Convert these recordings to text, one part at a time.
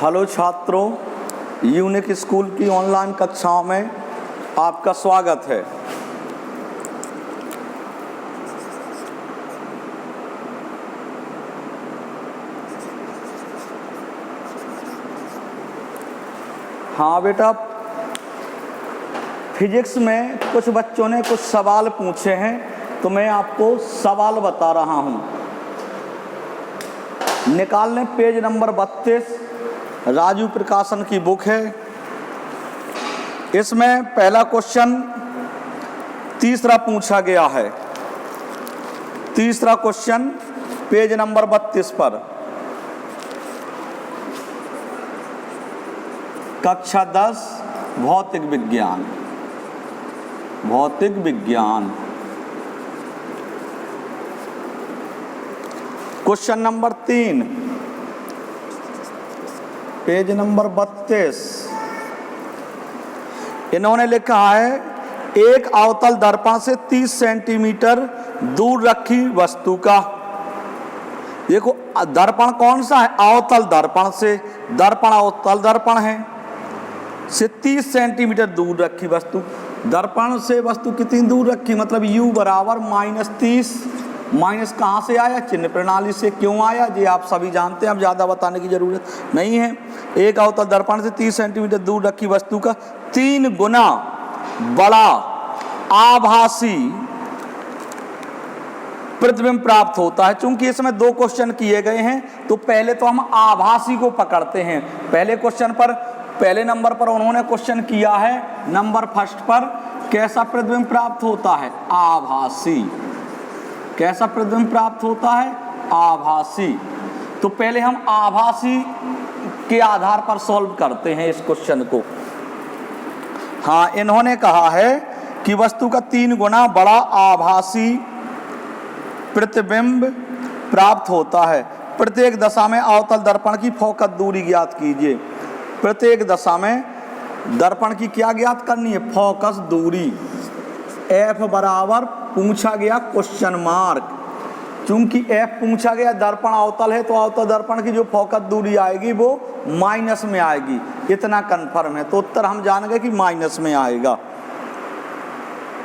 Hello छात्रों, unique school की online कक्षाओं में आपका स्वागत है। हाँ बेटा, फिजिक्स में कुछ बच्चों ने कुछ सवाल पूछे हैं तो मैं आपको सवाल बता रहा हूँ। निकाल लें पेज नंबर 32, राजू प्रकाशन की बुक है। इसमें पहला क्वेश्चन तीसरा पूछा गया है। तीसरा क्वेश्चन पेज नंबर 32 पर, कक्षा 10 भौतिक विज्ञान। भौतिक विज्ञान क्वेश्चन नंबर 3, पेज नंबर 32। इन्होंने लिखा है, एक अवतल दर्पण से 30 सेंटीमीटर दूर रखी वस्तु का। देखो दर्पण कौन सा है? अवतल दर्पण से, दर्पण अवतल दर्पण है, से 30 सेंटीमीटर दूर रखी वस्तु। दर्पण से वस्तु कितनी दूर रखी? मतलब u बराबर -30। माइनस कहाँ से आया? चिन्ह प्रणाली से। क्यों आया ये आप सभी जानते हैं, अब ज़्यादा बताने की जरूरत नहीं है। एक अवतल दर्पण से 30 सेंटीमीटर दूर रखी वस्तु का 3 गुना बड़ा आभासी प्रतिबिंब प्राप्त होता है। चूंकि इसमें 2 क्वेश्चन किए गए हैं तो पहले तो हम आभासी को पकड़ते हैं। पहले क्वेश्चन पर, पहले नंबर पर उन्होंने क्वेश्चन किया है, नंबर फर्स्ट पर, कैसा प्रतिबिंब प्राप्त होता है? आभासी। कैसा प्रतिबिंब प्राप्त होता है? आभासी। तो पहले हम आभासी के आधार पर सॉल्व करते हैं इस क्वेश्चन को। हाँ, इन्होंने कहा है कि वस्तु का 3 गुना बड़ा आभासी प्रतिबिंब प्राप्त होता है। प्रत्येक दशा में अवतल दर्पण की फोकस दूरी ज्ञात कीजिए। प्रत्येक दशा में दर्पण की क्या ज्ञात करनी है? फोकस दूरी। एफ बराबर पूछा गया क्वेश्चन मार्क। चूंकि एफ पूछा गया, दर्पण अवतल है तो अवतल दर्पण की जो फोकस दूरी आएगी वो माइनस में आएगी, इतना कंफर्म है। तो उत्तर हम जान गए कि माइनस में आएगा।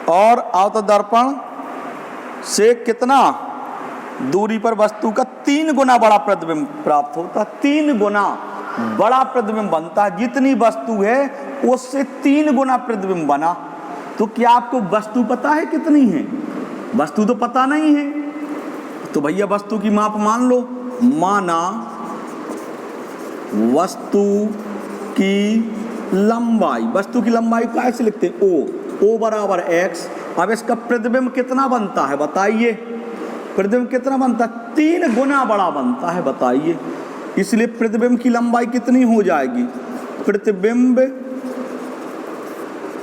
और अवतल दर्पण से कितना दूरी पर वस्तु का 3 गुना बड़ा प्रतिबिंब प्राप्त होता है। 3 गुना बड़ा प्रतिबिंब बनता है। जितनी वस्तु है उससे 3 गुना प्रतिबिंब बना। तो क्या आपको वस्तु पता है कितनी है? वस्तु तो पता नहीं है, तो भैया वस्तु की माप मान लो। माना वस्तु की लंबाई, वस्तु की लंबाई को ऐसे लिखते हैं ओ बराबर x। अब इसका प्रतिबिंब कितना बनता है बताइए? प्रतिबिंब कितना बनता है? 3 गुना बड़ा बनता है, बताइए। इसलिए प्रतिबिंब की लंबाई कितनी हो जाएगी? प्रतिबिंब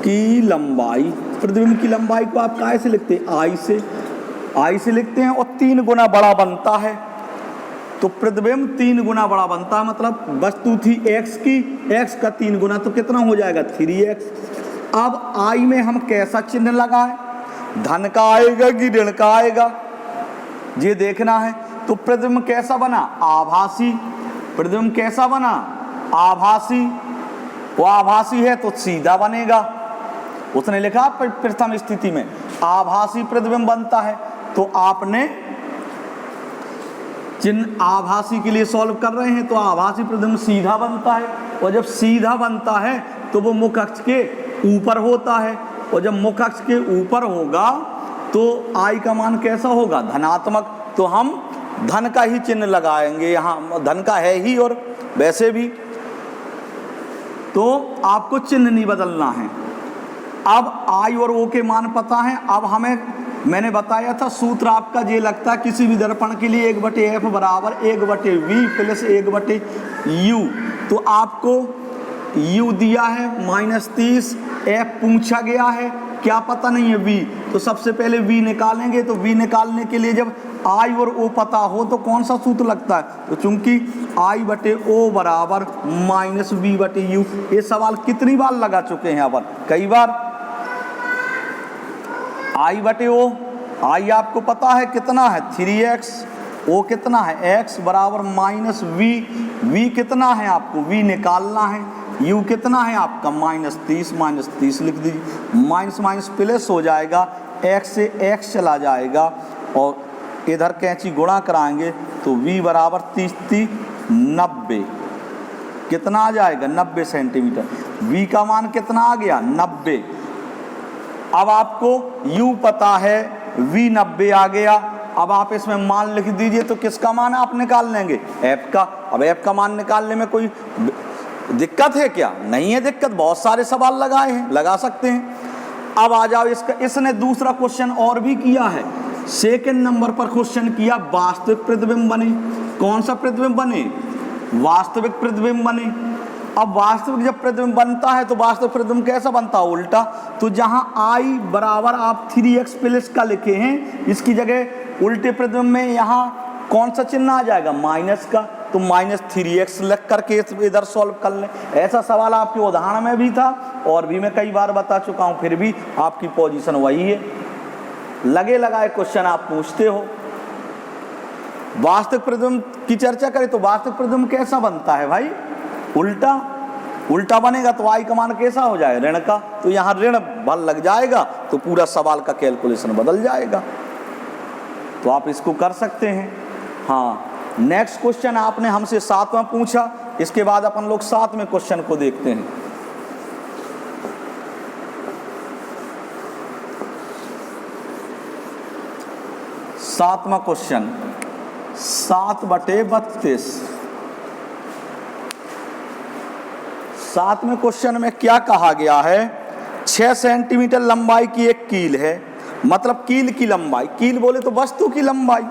की लंबाई, प्रतिबिंब की लंबाई को आप कैसे लिखते हैं? आई से लिखते हैं। और 3 गुना बड़ा बनता है, तो प्रतिबिंब 3 गुना बड़ा बनता है। मतलब वस्तु थी x की, x का 3 गुना, तो कितना हो जाएगा? 3x। अब आई में हम कैसा चिन्ह लगाएं? धन का आएगा कि ऋण का आएगा, ये देखना है। तो प्रतिबिंब कैसा बना? आभासी। प्रतिबिंब कैसा बना? आभासी। वो आभासी है तो सीधा बनेगा। उसने लिखा प्रथम स्थिति में आभासी प्रतिबिंब बनता है, तो आपने चिन्ह आभासी के लिए सॉल्व कर रहे हैं तो आभासी प्रतिबिंब सीधा बनता है। और जब सीधा बनता है तो वो मुख अक्ष के ऊपर होता है, और जब मुख अक्ष के ऊपर होगा तो आई का मान कैसा होगा? धनात्मक। तो हम धन का ही चिन्ह लगाएंगे, यहाँ धन का है ही और वैसे भी, तो आपको चिन्ह नहीं बदलना है। अब आई और ओ के मान पता है। अब हमें, मैंने बताया था सूत्र आपका ये लगता है किसी भी दर्पण के लिए 1/f बराबर 1/v प्लस 1/u। तो आपको u दिया है -30, f पूछा गया है, क्या पता नहीं है v, तो सबसे पहले v निकालेंगे। तो v निकालने के लिए जब i और o पता हो तो कौन सा सूत्र लगता है? तो चूंकि i/o बराबर -v/u। ये सवाल कितनी बार लगा चुके हैं अपन? कई बार। i/o, i आपको पता है कितना है? 3x। ओ कितना है x बराबर माइनस वी, v कितना है आपको v निकालना है, u कितना है आपका -30 लिख दीजिए, माइनस माइनस प्लस हो जाएगा, x से x चला जाएगा और इधर कैंची गुणा कराएंगे तो v बराबर 30 90, कितना आ जाएगा 90 सेंटीमीटर, v का मान कितना आ गया 90। अब आपको u पता है, v 90 आ गया, अब आप इसमें मान लिख दीजिए तो किसका मान आप निकाल लेंगे f का। अब f का मान निकालने में कोई दिक्कत है क्या? नहीं है दिक्कत, बहुत सारे सवाल लगाए हैं, लगा सकते हैं। अब आ जाओ इसका, इसने दूसरा क्वेश्चन और भी किया है, सेकंड नंबर पर क्वेश्चन किया वास्तविक प्रतिबिंब बने। कौन सा प्रतिबिंब बने? वास्तविक प्रतिबिंब बने। अब वास्तविक जब प्रतिबिंब बनता है तो वास्तविक प्रतिबिंब कैसा बनता है? उल्टा। तो जहां i बराबर आप 3x प्लस का लिखे हैं, इसकी जगह उल्टे प्रतिबिंब में यहाँ कौन सा चिन्ह आ जाएगा? माइनस का। तो -3x लिख करके इधर सॉल्व कर लें। ऐसा सवाल आपके उदाहरण में भी था और भी मैं कई बार बता चुका हूँ, फिर भी आपकी पोजीशन वही है, लगे लगाए क्वेश्चन आप पूछते हो। वास्तविक प्रतिबिंब की चर्चा करें तो वास्तविक प्रतिबिंब कैसा बनता है भाई? उल्टा। उल्टा बनेगा तो आई का मान कैसा हो जाएगा? ऋण का। तो यहाँ ऋण बल लग जाएगा तो पूरा सवाल का कैलकुलेशन बदल जाएगा। तो आप इसको कर सकते हैं। हाँ, नेक्स्ट क्वेश्चन आपने हमसे 7वां पूछा, इसके बाद अपन लोग 7वें क्वेश्चन को देखते हैं। सातवां क्वेश्चन 7/32। 7वें क्वेश्चन में क्या कहा गया है? 6 सेंटीमीटर लंबाई की एक कील है, मतलब कील की लंबाई, कील बोले तो वस्तु की लंबाई,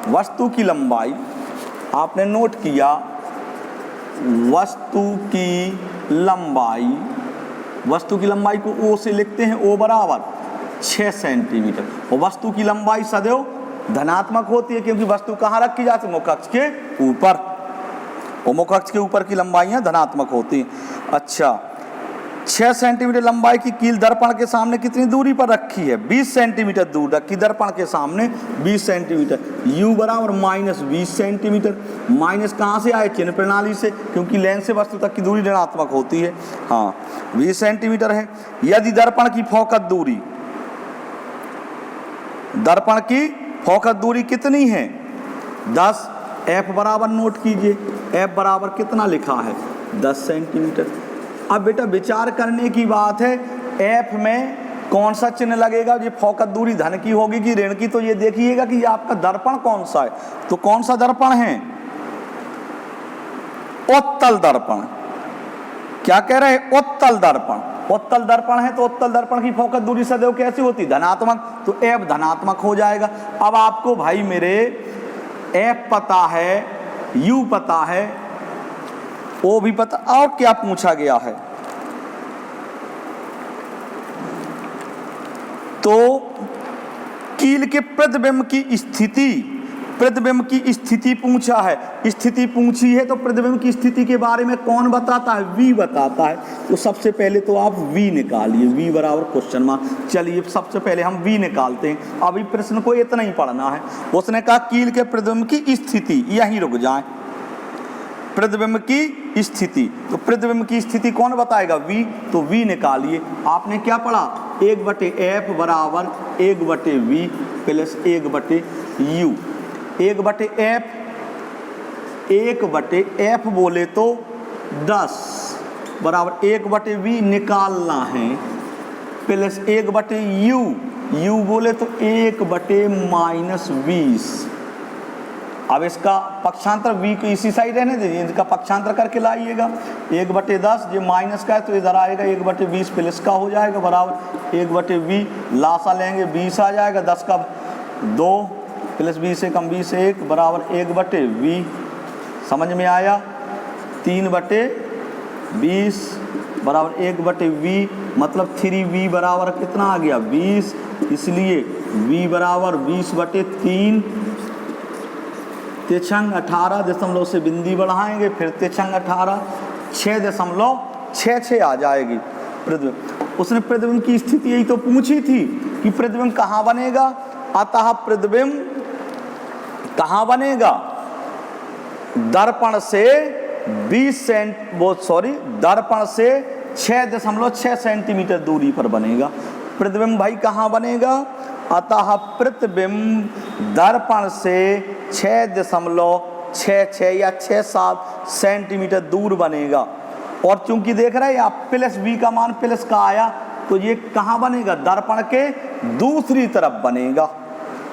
वस्तु की लंबाई आपने नोट किया, वस्तु की लंबाई, वस्तु की लंबाई को ओ से लिखते हैं, ओ बराबर 6 सेंटीमीटर। और वस्तु की लंबाई सदैव धनात्मक होती है क्योंकि वस्तु कहाँ रखी जाती है? मुख अक्ष के ऊपर, और मुख अक्ष के ऊपर की लंबाइयाँ धनात्मक होती हैं। अच्छा, 6 सेंटीमीटर लंबाई की कील दर्पण के सामने कितनी दूरी पर रखी है? 20 सेंटीमीटर दूर रखी, दर्पण के सामने 20 सेंटीमीटर। u बराबर -20 सेंटीमीटर। माइनस कहाँ से आए? चिन्ह प्रणाली से, क्योंकि लेंस से वस्तु तक की दूरी ऋणात्मक होती है। हाँ, 20 सेंटीमीटर है। यदि दर्पण की फोकस दूरी, दर्पण की फोकस दूरी कितनी है? 10। f बराबर नोट कीजिए, f बराबर कितना लिखा है? 10 सेंटीमीटर। अब बेटा विचार करने की बात है, f में कौन सा चिन्ह लगेगा? ये फोकस दूरी धन की होगी कि ऋण की? तो ये देखिएगा कि आपका दर्पण कौन सा है। तो कौन सा दर्पण है? उत्तल दर्पण। क्या कह रहे हैं? उत्तल दर्पण। उत्तल दर्पण है तो उत्तल दर्पण की फोकस दूरी सदैव कैसी होती? धनात्मक। तो f धनात्मक हो जाएगा। अब आपको भाई मेरे f पता है, u पता है, o भी पता, और क्या पूछा गया है? तो कील के प्रतिबिंब की स्थिति, प्रतिबिंब की स्थिति पूछा है। स्थिति पूछी है तो प्रतिबिंब की स्थिति के बारे में कौन बताता है? v बताता है। तो सबसे पहले तो आप v निकालिए, v बराबर क्वेश्चन मार्क। चलिए सबसे पहले हम v निकालते हैं। अभी प्रश्न को इतना ही पढ़ना है। उसने कहा कील के प्रतिबिंब की स्थिति, यहीं रुक जाएं। प्रतिबिंब की स्थिति, तो प्रतिबिंब की स्थिति कौन बताएगा? v। तो v निकालिए। आपने क्या पढ़ा? 1/f बराबर 1/v plus 1/u। 1/f, 1/f बोले तो 10 बराबर 1/v निकालना है, प्लस 1/u, u बोले तो 1/-20। अब इसका पक्षांतर v को इसी साइड रहने दीजिए, इसका पक्षांतर करके लाइएगा। 1/10 ये माइनस का है तो इधर आएगा 1/20 प्लस का हो जाएगा, बराबर 1/v, लासा लेंगे 20 आ जाएगा, 10 का 2 प्लस 20 से कम 20 से 1 बराबर 1/v। समझ में आया? 3/20 बराबर 1/v, मतलब 3v बराबर कितना आ गया? 20। इसलिए v बराबर 20/3, तिरछंग 18 दशमलव से बिंदी बढ़ाएंगे, फिर तिरछंग 18, 6.66 आ जाएगी प्रतिबिंब। उसने प्रतिबिंब की स्थिति यही तो पूछी थी कि प्रतिबिंब कहाँ बनेगा। अतः प्रतिबिंब कहाँ बनेगा? दर्पण से 20 दर्पण से 6.6 सेंटीमीटर दूरी पर बनेगा। प्रतिबिंब भाई कहाँ बनेगा? अतः प्रतिबिंब दर्पण से 6.66 या 6-7 सेंटीमीटर दूर बनेगा। और चूंकि देख रहे हैं आप प्लस बी का मान प्लस का आया, तो ये कहाँ बनेगा? दर्पण के दूसरी तरफ बनेगा।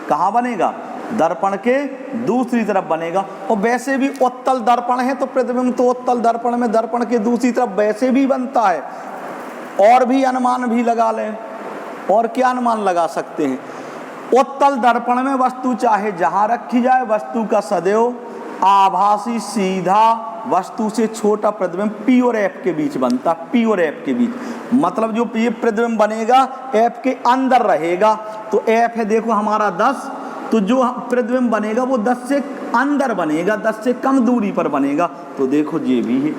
कहाँ बनेगा? दर्पण के दूसरी तरफ बनेगा। और वैसे भी उत्तल दर्पण है तो प्रतिबिंब तो उत्तल दर्पण में दर्पण के दूसरी तरफ वैसे भी बनता है। और भी अनुमान भी लगा लें। और क्या अनुमान लगा सकते हैं? उत्तल दर्पण में वस्तु चाहे जहां रखी जाए, वस्तु का सदैव आभासी सीधा वस्तु से छोटा प्रतिबिंब पी और एफ के बीच बनता। पी और एफ के बीच मतलब जो ये प्रतिबिंब बनेगा एफ के अंदर रहेगा। तो एफ है देखो हमारा 10, तो जो प्रतिबिंब बनेगा वो 10 से अंदर बनेगा, 10 से कम दूरी पर बनेगा। तो देखो ये भी है।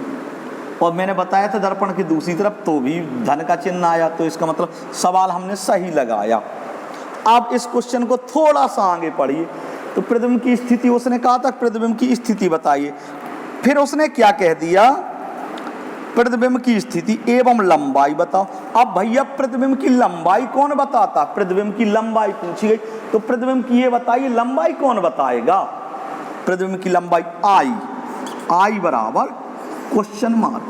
और मैंने बताया था दर्पण की दूसरी तरफ, तो भी धन का चिन्ह आया। तो इसका मतलब सवाल हमने सही लगाया। आप इस क्वेश्चन को थोड़ा सा आगे पढ़िए। तो प्रतिबिंब की स्थिति उसने कहा था, प्रतिबिंब की स्थिति बताइए। फिर उसने क्या कह दिया? प्रतिबिंब की स्थिति एवं लंबाई बताओ। अब भैया प्रतिबिंब की लंबाई कौन बताता? प्रतिबिंब की लंबाई पूछी गई, तो प्रतिबिंब की ये बताइए लंबाई कौन बताएगा? प्रतिबिंब की लंबाई आई बराबर क्वेश्चन मार्क।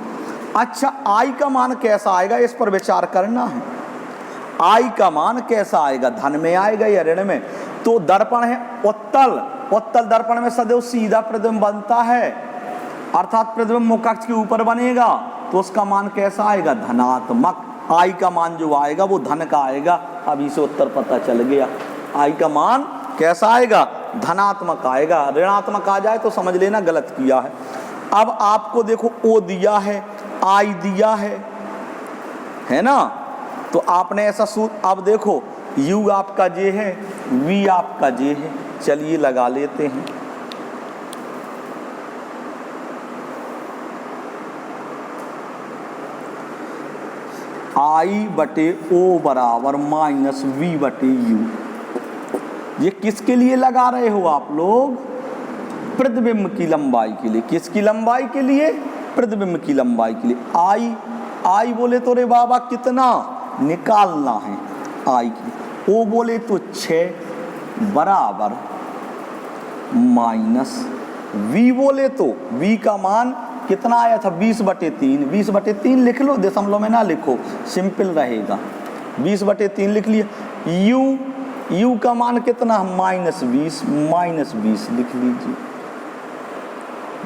अच्छा, आई का मान कैसा आएगा इस पर विचार करना है। आई का मान कैसा आएगा? धन में आएगा या ऋण में? तो दर्पण है उत्तल दर्पण में सदैव सीधा प्रतिबिंब बनता है, अर्थात प्रतिबिंब मुख अक्ष के ऊपर बनेगा। तो उसका मान कैसा आएगा? धनात्मक। आई का मान जो आएगा वो धन का आएगा। अभी से उत्तर पता चल गया। आई का मान कैसा आएगा? धनात्मक आएगा। ऋणात्मक आ जाए तो समझ लेना गलत किया है। अब आपको देखो ओ दिया है, आई दिया है ना? तो आपने ऐसा अब देखो यू आपका जे है, वी आपका जे है। चलिए लगा लेते हैं। आई बटे ओ बराबर माइनस वी बटे यू। ये किसके लिए लगा रहे हो आप लोग? प्रतिबिंब की लंबाई के लिए। किसकी लंबाई के लिए? प्रतिबिंब की लंबाई के लिए। आई बोले तो रे बाबा कितना निकालना है आई की। ओ बोले तो 6 बराबर माइनस वी बोले तो वी का मान कितना आया था? 20/3। 20/3 लिख लो, दशमलव में ना लिखो, सिंपल रहेगा। 20/3 लिख लिया। यू का मान कितना? -20 लिख लीजिए।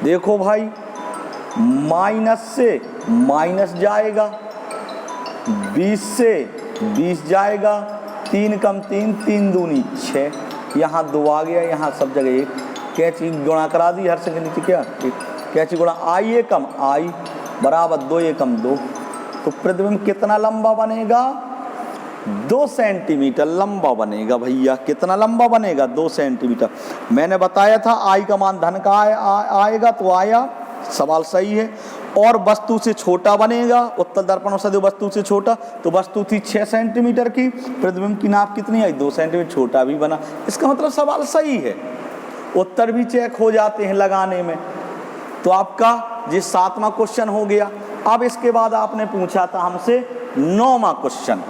देखो भाई माइनस से माइनस जाएगा, 20 से 20 जाएगा, 3 कम 3, 3 दूनी 6, यहाँ 2 आ गया, यहाँ सब जगह 1। कैंची गुणा करा दी हर से नीचे क्या? कैंची गुणा आई एकम आई बराबर 2 एकम 2। तो प्रतिबिंब कितना लंबा बनेगा? 2 सेंटीमीटर लंबा बनेगा भैया। कितना लंबा बनेगा? 2 सेंटीमीटर। मैंने बताया था आई का मान धन का आएगा, तो आया, सवाल सही है। और वस्तु से छोटा बनेगा, उत्तल दर्पण सदैव वस्तु से छोटा। तो वस्तु थी 6 सेंटीमीटर की, प्रतिबिंब की नाप कितनी आई? 2 सेंटीमीटर, छोटा भी बना। इसका मतलब सवाल सही है। उत्तर भी चेक हो जाते हैं लगाने में। तो आपका ये 7वां क्वेश्चन हो गया। अब इसके बाद आपने पूछा था हमसे 9वां क्वेश्चन।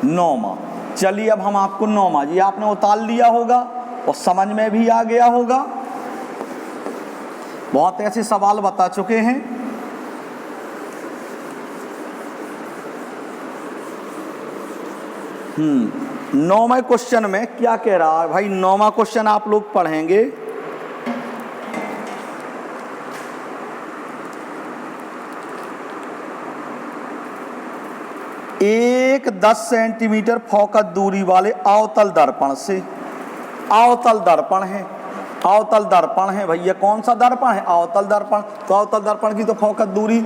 9वां, चलिए अब हम आपको 9वां, ये आपने उतार लिया होगा और समझ में भी आ गया होगा। बहुत ऐसे सवाल बता चुके हैं। नौवें क्वेश्चन में क्या कह रहा है भाई? 9वां क्वेश्चन आप लोग पढ़ेंगे। एक 10 सेंटीमीटर फोकस दूरी वाले अवतल दर्पण से, अवतल दर्पण है, अवतल दर्पण है भैया। कौन सा दर्पण है? अवतल दर्पण। तो अवतल दर्पण की तो फोकस दूरी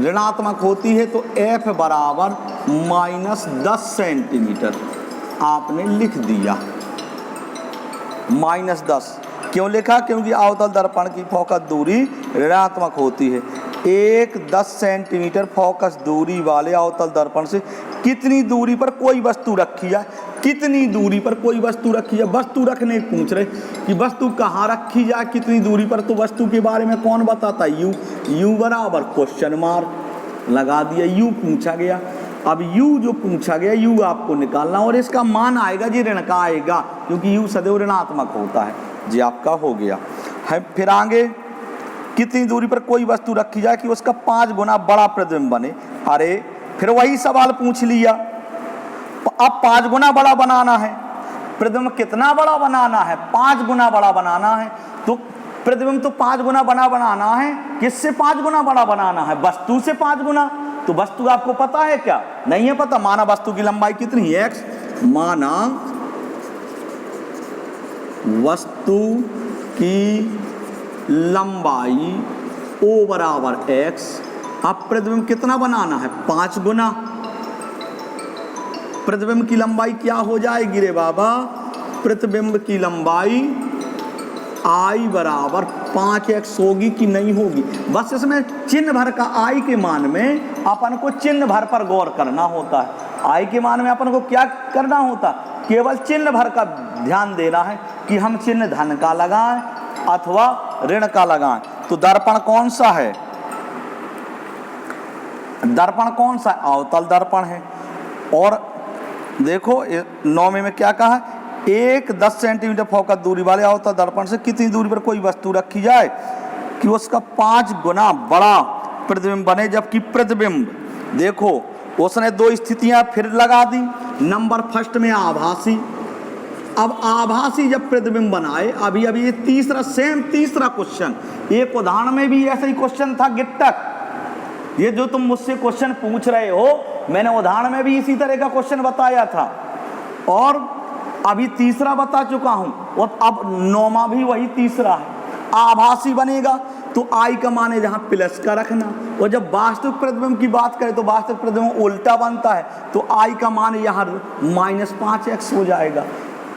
ऋणात्मक होती है, तो F बराबर -10 सेंटीमीटर आपने लिख दिया। -10 क्यों लिखा? क्योंकि अवतल दर्पण की फोकस दूरी ऋणात्मक होती है। एक 10 सेंटीमीटर फोकस दूरी वाले अवतल दर्पण से कितनी दूरी पर कोई वस्तु रखी है? कितनी दूरी पर कोई वस्तु रखी जाए, वस्तु रखने पूछ रहे कि वस्तु कहाँ रखी जाए, कितनी दूरी पर, तो वस्तु के बारे में कौन बताता, यू। यू बराबर क्वेश्चन मार्क लगा दिया, यू पूछा गया। अब यू जो पूछा गया, यू आपको निकालना और इसका मान आएगा जी ऋण का आएगा, क्योंकि यू सदैव ऋणात्मक होता है जी, आपका हो गया है। फिर आगे कितनी दूरी पर कोई वस्तु रखी जाए कि उसका 5 गुना बड़ा प्रतिबिंब बने। अरे फिर वही सवाल पूछ लिया, अब 5 गुना बड़ा बनाना है, प्रतिबिंब कितना बड़ा बनाना है, 5 गुना बड़ा बनाना है। तो प्रतिबिंब तो 5 गुना बड़ा बनाना है, किससे 5 गुना बड़ा बनाना है, वस्तु से 5 गुना। तो वस्तु आपको पता है क्या, नहीं है पता। माना वस्तु की लंबाई कितनी है, x। माना वस्तु की लंबाई O बराबर x। अब प्रतिबिंब कितना बनाना है, 5 गुना। प्रतिबिंब की लंबाई क्या हो जाएगी रे बाबा, प्रतिबिंब की लंबाई I बराबर 5x होगी कि नहीं होगी। बस इसमें चिन्ह भर का I के मान में अपन को चिन्ह भर पर गौर करना होता है। I के मान में अपन को क्या करना होता, केवल चिन्ह भर का ध्यान देना है कि हम चिन्ह धन का लगाएं अथवा ऋण का लगाएं। तो दर्पण कौन सा है, दर्पण कौन सा, अवतल दर्पण है। और देखो 9वें में क्या कहा, एक 10 सेंटीमीटर फोकस दूरी वाले अवतल दर्पण से कितनी दूरी पर कोई वस्तु रखी जाए कि उसका 5 गुना बड़ा प्रतिबिंब बने, जबकि प्रतिबिंब, देखो उसने 2 स्थितियां फिर लगा दी। नंबर फर्स्ट में आभासी। अब आभासी जब प्रतिबिंब बनाए, अभी अभी ये तीसरा क्वेश्चन, एक उदाहरण में भी ऐसा ही क्वेश्चन था गिट्टक। ये जो तुम मुझसे क्वेश्चन पूछ रहे हो, मैंने उदाहरण में भी इसी तरह का क्वेश्चन बताया था और अभी तीसरा बता चुका हूं, और अब 9वां भी वही तीसरा है। आभासी बनेगा तो आई का मान है जहां प्लस का रखना, और जब वास्तविक प्रतिबिंब की बात करें तो वास्तविक प्रतिबिंब उल्टा बनता है, तो आई का मान यहाँ -5x हो जाएगा।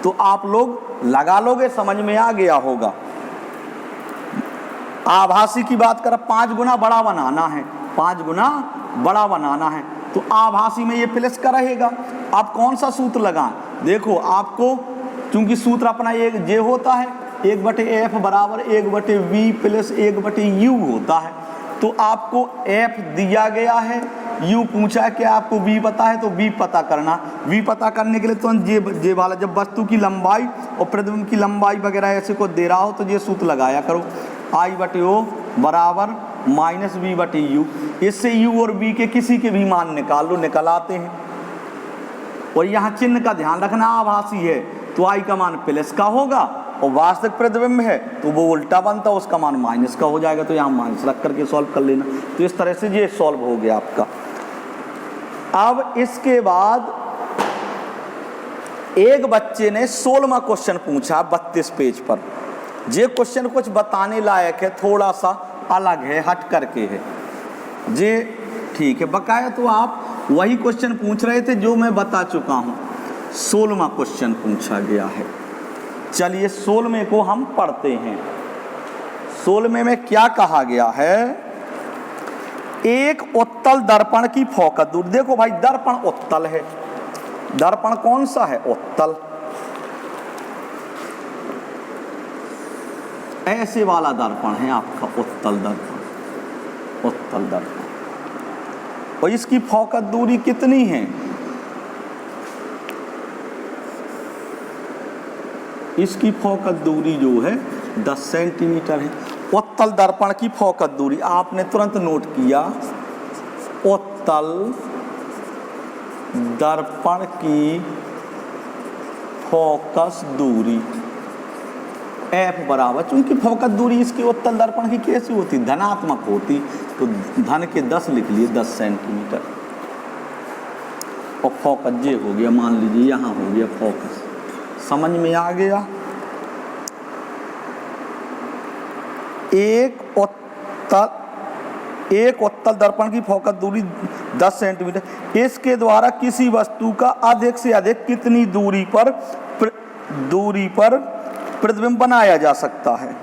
तो आप लोग लगा लोगे, समझ में आ गया होगा। आभासी की बात करें, 5 गुना बड़ा बनाना है, 5 गुना बड़ा बनाना है, तो आभासी में ये प्लस का रहेगा। आप कौन सा सूत्र लगाएं, देखो आपको, चूंकि सूत्र अपना एक जे होता है, 1/f बराबर 1/v प्लस 1/u होता है। तो आपको f दिया गया है, u पूछा कि आपको v पता है, तो v पता करना। v पता करने के लिए तो जे वाला, जब वस्तु की लंबाई और प्रतिबिंब की लंबाई वगैरह ऐसे को दे रहा हो तो ये सूत्र लगाया करो, I/O बराबर -v/u। इससे u और v के किसी के भी मान निकाल लो, निकल आते हैं। और यहाँ चिन्ह का ध्यान रखना, आभासी है तो I का मान प्लस का होगा, और वास्तविक प्रतिबिंब है तो वो उल्टा बनता है, उसका मान माइनस का हो जाएगा। तो यहाँ माइनस रख करके सॉल्व कर लेना। तो इस तरह से ये सॉल्व हो गया आपका। अब इसके बाद एक बच्चे ने 16वां क्वेश्चन पूछा 32 पेज पर। ये क्वेश्चन कुछ बताने लायक है, थोड़ा सा अलग है, हट करके है जे, ठीक है। बकाया तो आप वही क्वेश्चन पूछ रहे थे जो मैं बता चुका हूँ। 16वां क्वेश्चन पूछा गया है। चलिए 16वें को हम पढ़ते हैं। 16वें में क्या कहा गया है, एक उत्तल दर्पण की फोकस दूरी। देखो भाई, दर्पण उत्तल है, दर्पण कौन सा है, उत्तल। ऐसे वाला दर्पण है आपका उत्तल दर्पण, उत्तल दर्पण। और इसकी फोकस दूरी कितनी है, इसकी फोकस दूरी जो है 10 सेंटीमीटर है। उत्तल दर्पण की फोकस दूरी आपने तुरंत नोट किया, उत्तल दर्पण की फोकस दूरी F बराबर, चूंकि फोकस दूरी इसकी उत्तल दर्पण की कैसी होती, धनात्मक होती, तो धन के 10 लिख लिए, 10 सेंटीमीटर। और फोकस जे हो गया, मान लीजिए यहाँ हो गया फोकस। समझ में आ गया। एक उत्तल दर्पण की फोकस दूरी 10 सेंटीमीटर। इसके द्वारा किसी वस्तु का अधिक से अधिक कितनी दूरी पर प्रतिबिंब बनाया जा सकता है।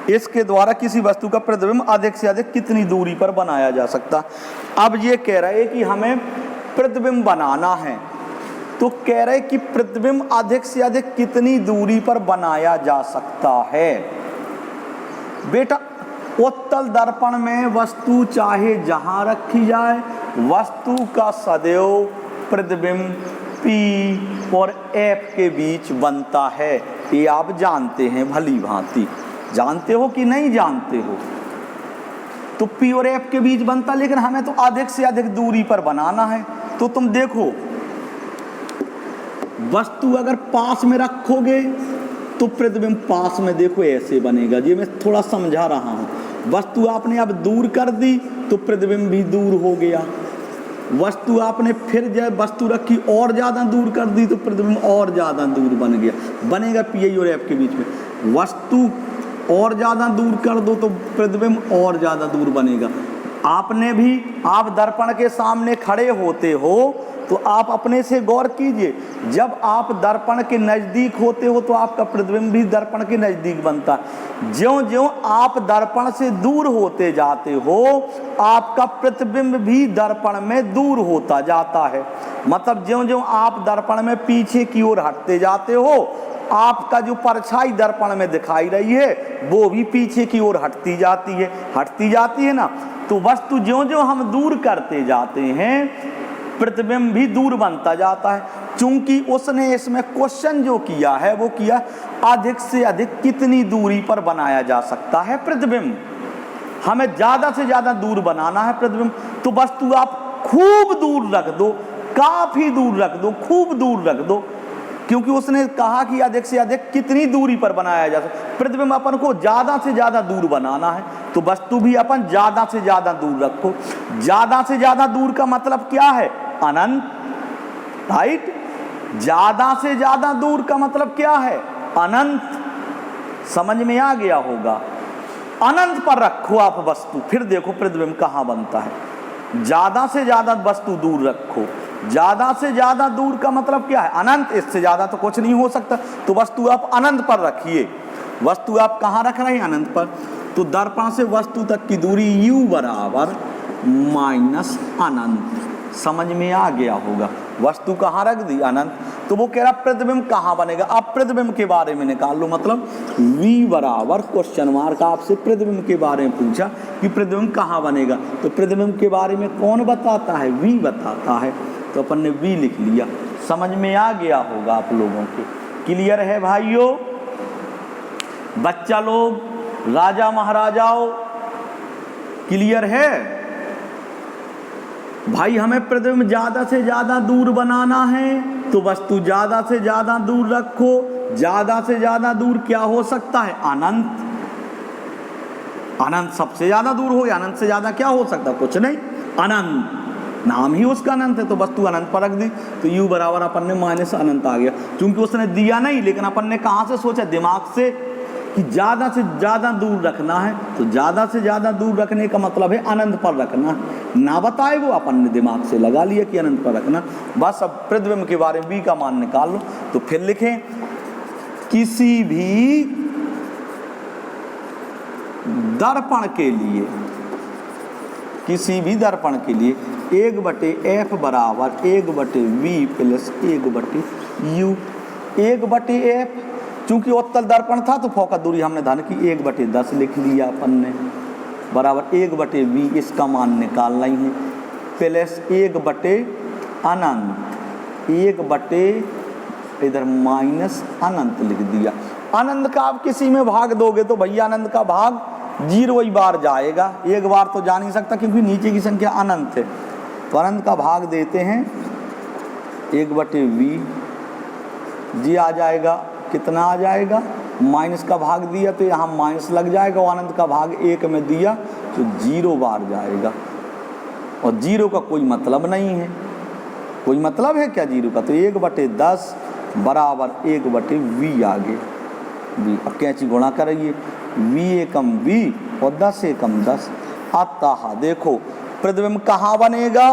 इसके द्वारा किसी वस्तु का प्रतिबिंब अधिक से अधिक कितनी दूरी पर बनाया जा सकता है। अब ये कह रहे हैं कि हमें प्रतिबिंब बनाना है, तो कह रहे कि प्रतिबिंब अधिक से अधिक कितनी दूरी पर बनाया जा सकता है। बेटा उत्तल दर्पण में वस्तु चाहे जहां रखी जाए, वस्तु का सदैव प्रतिबिंब P और F के बीच बनता है। ये आप जानते हैं भली भांति। जानते हो कि नहीं जानते हो? तो P और F के बीच बनता, लेकिन हमें तो अधिक से अधिक दूरी पर बनाना है। तो तुम देखो, वस्तु अगर पास में रखोगे तो प्रतिबिंब पास में देखो ऐसे बनेगा। ये मैं थोड़ा समझा रहा हूँ। वस्तु आपने अब दूर कर दी तो प्रतिबिंब भी दूर हो गया। वस्तु आपने फिर जब वस्तु रखी और ज़्यादा दूर कर दी तो प्रतिबिंब और ज़्यादा दूर बन गया। बनेगा P और F के बीच में। वस्तु और ज़्यादा दूर कर दो तो प्रतिबिंब और ज़्यादा दूर बनेगा। आपने भी, आप दर्पण के सामने खड़े होते हो तो आप अपने से गौर कीजिए, जब आप दर्पण के नज़दीक होते हो तो आपका प्रतिबिंब भी दर्पण के नज़दीक बनता है। ज्यों-ज्यों आप दर्पण से दूर होते जाते हो, आपका प्रतिबिंब भी दर्पण में दूर होता जाता है। मतलब ज्यों-ज्यों आप दर्पण में पीछे की ओर हटते जाते हो, आपका जो परछाई दर्पण में दिखाई रही है वो भी पीछे की ओर हटती जाती है ना। तो वस्तु ज्यों-ज्यों हम दूर करते जाते हैं, प्रतिबिंब भी दूर बनता जाता है। चूंकि उसने इसमें क्वेश्चन जो किया है वो किया अधिक से अधिक कितनी दूरी पर बनाया जा सकता है प्रतिबिंब। हमें ज़्यादा से ज़्यादा दूर बनाना है प्रतिबिंब। तो वस्तु आप खूब दूर रख दो, काफ़ी दूर रख दो, खूब दूर रख दो, क्योंकि उसने कहा कि अधिक से अधिक कितनी दूरी पर बनाया जा सकता है। प्रतिबिंब अपन को ज़्यादा से ज़्यादा दूर बनाना है, तो वस्तु भी अपन ज़्यादा से ज़्यादा दूर रखो। ज़्यादा से ज़्यादा दूर का मतलब क्या है? अनंत, राइट। ज़्यादा से ज़्यादा दूर का मतलब क्या है? अनंत। समझ में आ गया होगा। अनंत पर रखो आप वस्तु, फिर देखो प्रतिबिंब कहाँ बनता है। ज़्यादा से ज़्यादा वस्तु दूर रखो। ज़्यादा से ज़्यादा दूर का मतलब क्या है? अनंत। इससे ज़्यादा तो कुछ नहीं हो सकता। तो वस्तु आप अनंत पर रखिए। वस्तु आप कहाँ रख रहे हैं? अनंत पर। तो दर्पण से वस्तु तक की दूरी U बराबर माइनस अनंत। समझ में आ गया होगा। वस्तु कहाँ रख दी? अनंत। तो वो कह रहा प्रतिबिंब कहाँ बनेगा। अब प्रतिबिंब के बारे में निकाल लो। मतलब V बराबर क्वेश्चन मार्क, आपसे प्रतिबिंब के बारे में पूछा कि प्रतिबिंब कहाँ बनेगा, तो प्रतिबिंब के बारे में कौन बताता है? V बताता है। तो अपन ने V लिख लिया। समझ में आ गया होगा आप लोगों के। क्लियर है भाइयों? बच्चा लोग, राजा महाराजाओं, क्लियर है भाई? हमें प्रतिबिंब ज़्यादा से ज़्यादा दूर बनाना है तो वस्तु ज़्यादा से ज़्यादा दूर रखो। ज़्यादा से ज़्यादा दूर क्या हो सकता है? अनंत। अनंत सबसे ज़्यादा दूर हो गया। अनंत से ज़्यादा क्या हो सकता है? कुछ नहीं, अनंत। नाम ही उसका अनंत है, तो वस्तु अनंत पर रख दी। तो U बराबर अपन ने माइनस अनंत आ गया। क्योंकि उसने दिया नहीं, लेकिन अपन ने कहाँ से सोचा? दिमाग से, कि ज़्यादा से ज़्यादा दूर रखना है। तो ज़्यादा से ज़्यादा दूर रखने का मतलब है अनंत पर रखना। ना बताए वो, अपन ने दिमाग से लगा लिया कि अनंत पर रखना। बस अब प्रतिबिंब के बारे में V का मान निकाल लो। तो फिर लिखें, किसी भी दर्पण के लिए, किसी भी दर्पण के लिए 1/F बराबर 1/V प्लस 1/U। 1/F, चूंकि उत्तल दर्पण था तो फोकस दूरी हमने धन की 1/10 लिख लिया अपन ने, बराबर 1/V। इसका मान निकालना ही है। प्लस 1/अनंत, 1/ इधर माइनस अनंत लिख दिया। अनंत का आप किसी में भाग दोगे तो भैया अनंत का भाग 0 ही बार जाएगा। एक बार तो जा नहीं सकता, क्योंकि नीचे की संख्या अनंत है। तो अनंत का भाग देते हैं 1/V। जी आ जाएगा, कितना आ जाएगा? माइनस का भाग दिया तो यहाँ माइनस लग जाएगा। और अनंत का भाग 1 में दिया तो 0 बार जाएगा। और 0 का कोई मतलब नहीं है। कोई मतलब है क्या 0 का? तो 1/10 बराबर 1/V आगे V। अब कैंची गुणा करिए, V एकम V और 10 एकम 10। अतः देखो प्रतिबिंब कहाँ बनेगा?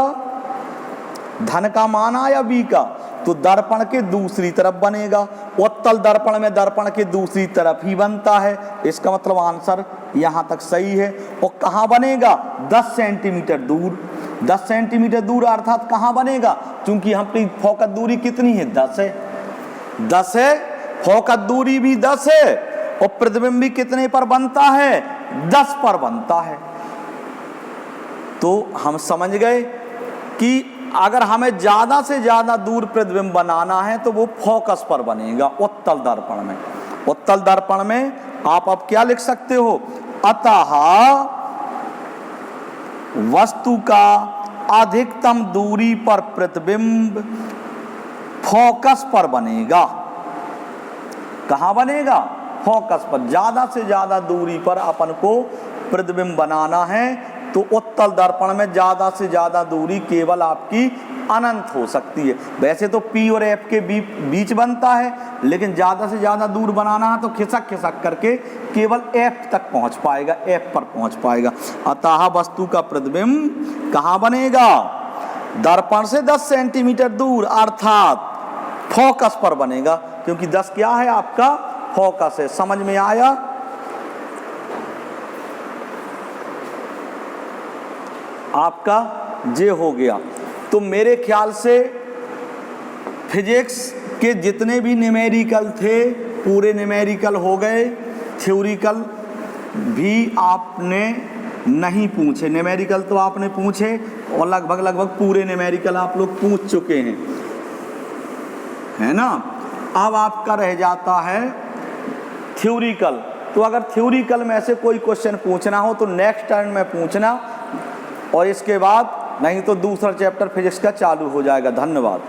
धन का मान आया V का, तो दर्पण के दूसरी तरफ बनेगा। उत्तल दर्पण में दर्पण के दूसरी तरफ ही बनता है, इसका मतलब आंसर यहाँ तक सही है। और कहाँ बनेगा? 10 सेंटीमीटर दूर। 10 सेंटीमीटर दूर अर्थात कहाँ बनेगा? क्योंकि यहाँ पे फोकस दूरी कितनी है? 10 है। 10 है, फोकस दूरी भी 10 है, और प्रतिबिंब भी कितने पर बनता है? 10 पर बनता है। तो हम समझ गए कि अगर हमें ज्यादा से ज्यादा दूर प्रतिबिंब बनाना है तो वो फोकस पर बनेगा उत्तल दर्पण में। उत्तल दर्पण में आप अब क्या लिख सकते हो? अतः वस्तु का अधिकतम दूरी पर प्रतिबिंब फोकस पर बनेगा। कहाँ बनेगा? फोकस पर। ज्यादा से ज्यादा दूरी पर अपन को प्रतिबिंब बनाना है तो उत्तल दर्पण में ज्यादा से ज्यादा दूरी केवल आपकी अनंत हो सकती है। वैसे तो P और F के बीच बनता है, लेकिन ज्यादा से ज्यादा दूर बनाना है तो खिसक खिसक करके केवल F तक पहुंच पाएगा, F पर पहुंच पाएगा। अतः वस्तु का प्रतिबिंब कहाँ बनेगा? दर्पण से 10 सेंटीमीटर दूर अर्थात फोकस पर बनेगा, क्योंकि 10 क्या है? आपका फोकस है। समझ में आया? आपका जे हो गया। तो मेरे ख्याल से फिजिक्स के जितने भी न्यूमेरिकल थे पूरे न्यूमेरिकल हो गए, थ्योरिकल भी आपने नहीं पूछे। न्यूमेरिकल तो आपने पूछे और लगभग पूरे न्यूमेरिकल आप लोग पूछ चुके हैं, है ना। अब आपका रह जाता है थ्योरिकल। तो अगर थ्योरिकल में से कोई क्वेश्चन पूछना हो तो नेक्स्ट टर्न में पूछना, और इसके बाद नहीं तो दूसरा चैप्टर फिजिक्स का चालू हो जाएगा। धन्यवाद।